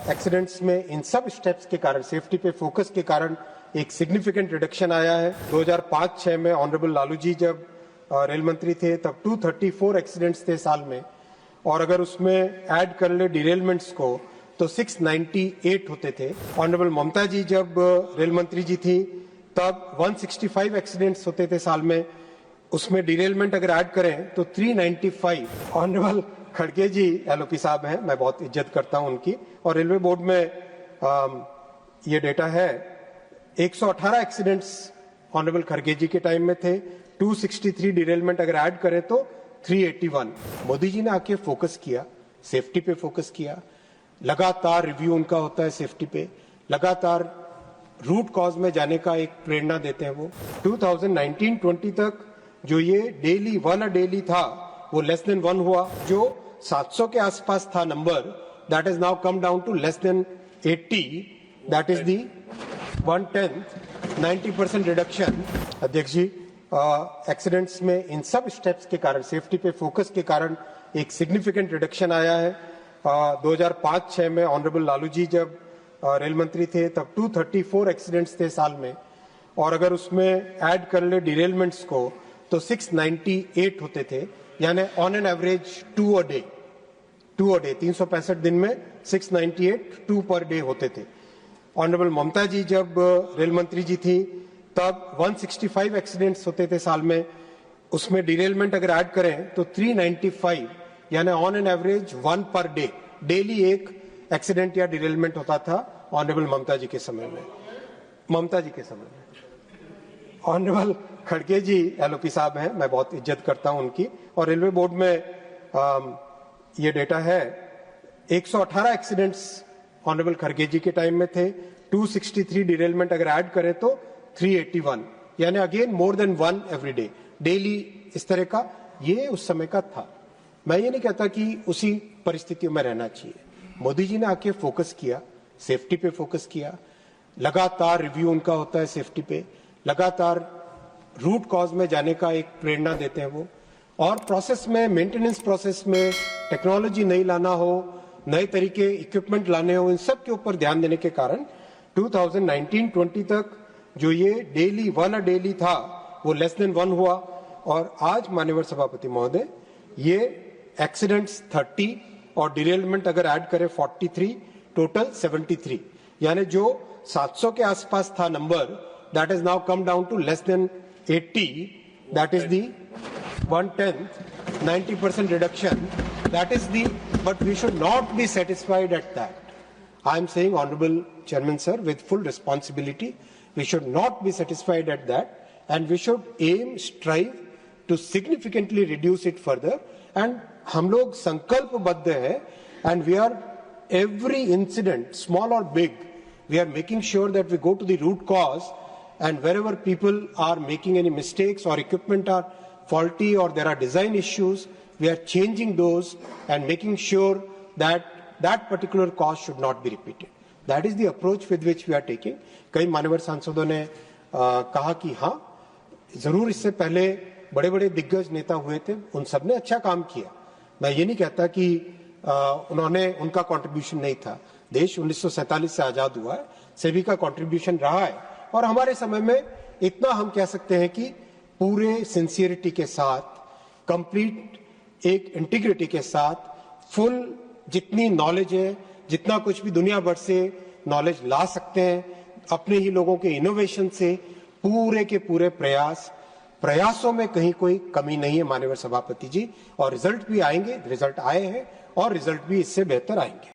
Accidents में इन सब steps के कारण, सेफ्टी पे फोकस के कारण एक सिग्निफिकेंट रिडक्शन आया है। 2005-6 में ऑनरेबल लालू जी जब रेल मंत्री थे तब 234 एक्सीडेंट्स थे साल में, और अगर उसमें ऐड कर ले डिरेलमेंट्स को तो 698 होते थे। ऑनरेबल ममता जी जब रेल मंत्री जी थी तब 165 एक्सीडेंट्स होते थे साल में, उसमें डिरेलमेंट अगर ऐड करें तो 395। ऑनरेबल खड़गे जी एलओपी साहब हैं, मैं बहुत इज्जत करता हूं उनकी, और रेलवे बोर्ड में ये डेटा है 118 एक्सीडेंट्स ऑनरेबल खड़गे जी के टाइम में थे, 263 डिरेलमेंट अगर ऐड करें तो 381। मोदी जी ने आके फोकस किया, सेफ्टी पे फोकस किया, लगातार रिव्यू उनका होता है सेफ्टी पे, लगातार रूट कॉज में जाने का एक प्रेरणा देते हैं वो। 2019-20 तक जो ये डेली 1 अ डेली था वो लेस देन 1 हुआ, जो 700 के आसपास था नंबर, that is now come down to less than 80, that is the 1/10, 90% reduction. अध्यक्ष जी, एक्सीडेंट्स में इन सब स्टेप्स के कारण, सेफ्टी पे फोकस के कारण एक सिग्निफिकेंट रिडक्शन आया है। 2005-6 में ऑनरेबल लालू जी जब रेल मंत्री थे तब 234 एक्सीडेंट्स थे साल में, और अगर उसमें ऐड कर ले डिरेलमेंट्स को तो 698 होते थे, यानी on an average 2 a day, 365 दिन में 698 2 पर डे होते थे। ऑनरेबल ममता जी जब रेल मंत्री जी थी तब 165 एक्सीडेंट्स होते थे साल में, उसमें डिरेलमेंट अगर ऐड करें तो 395, यानी on an average 1 per day, daily एक एक्सीडेंट या डिरेलमेंट होता था ऑनरेबल ममता जी के समय में। ऑनरेबल खड़गे जी एलओपी साहब हैं, मैं बहुत इज्जत करता हूं उनकी, और रेलवे बोर्ड में ये डेटा है 118 एक्सीडेंट्स ऑनरेबल खड़गे जी के टाइम में थे, 263 डिरेलमेंट अगर ऐड करें तो 381, यानी again more than 1 every day, daily इस तरह का ये उस समय का था। मैं ये नहीं कहता कि उसी परिस्थितियों में रहना चाहिए। मोदी जी ने आके फोकस किया, सेफ्टी पे फोकस किया, लगातार रिव्यू उनका होता है सेफ्टी पे, लगातार रूट कॉज में जाने का एक प्रेरणा देते हैं वो, और प्रोसेस में, मेंटेनेंस प्रोसेस में टेक्नोलॉजी नई लाना हो, नए तरीके इक्विपमेंट लाने हो, इन सब के ऊपर ध्यान देने के कारण 2019-20 तक जो ये डेली 1 अ डेली था वो लेस देन 1 हुआ, और आज माननीय सभापति महोदय ये एक्सीडेंट्स 30 और डिरेलमेंट अगर ऐड करें 43, टोटल 73, यानी जो 700 के आसपास था नंबर, that is now come down to less than 80, that is the 1/10, 90% reduction, that is the, but we should not be satisfied at that. I am saying, Honorable Chairman Sir, with full responsibility, we should not be satisfied at that, and we should strive to significantly reduce it further. And हम लोग संकल्पबद्ध है, and we are every incident, small or big, we are making sure that we go to the root cause, and wherever people are making any mistakes or equipment are faulty or there are design issues, we are changing those and making sure that that particular cause should not be repeated. That is the approach with which we are taking. कई मान्यवर सांसदों ने कहा कि हाँ, जरूर इससे पहले बड़े बड़े दिग्गज नेता हुए थे, उन सब ने अच्छा काम किया। मैं ये नहीं कहता कि उनका कंट्रीब्यूशन नहीं था। देश 1947 से आजाद हुआ है, सभी का कंट्रीब्यूशन रहा है, और हमारे समय में इतना हम कह सकते हैं कि पूरे सिंसियरिटी के साथ, कंप्लीट एक इंटीग्रिटी के साथ, फुल जितनी नॉलेज है, जितना कुछ भी दुनिया भर से नॉलेज ला सकते हैं, अपने ही लोगों के इनोवेशन से पूरे के पूरे प्रयासों में कहीं कोई कमी नहीं है माननीय सभापति जी, और रिजल्ट भी आएंगे, रिजल्ट आए हैं और रिजल्ट भी इससे बेहतर आएंगे।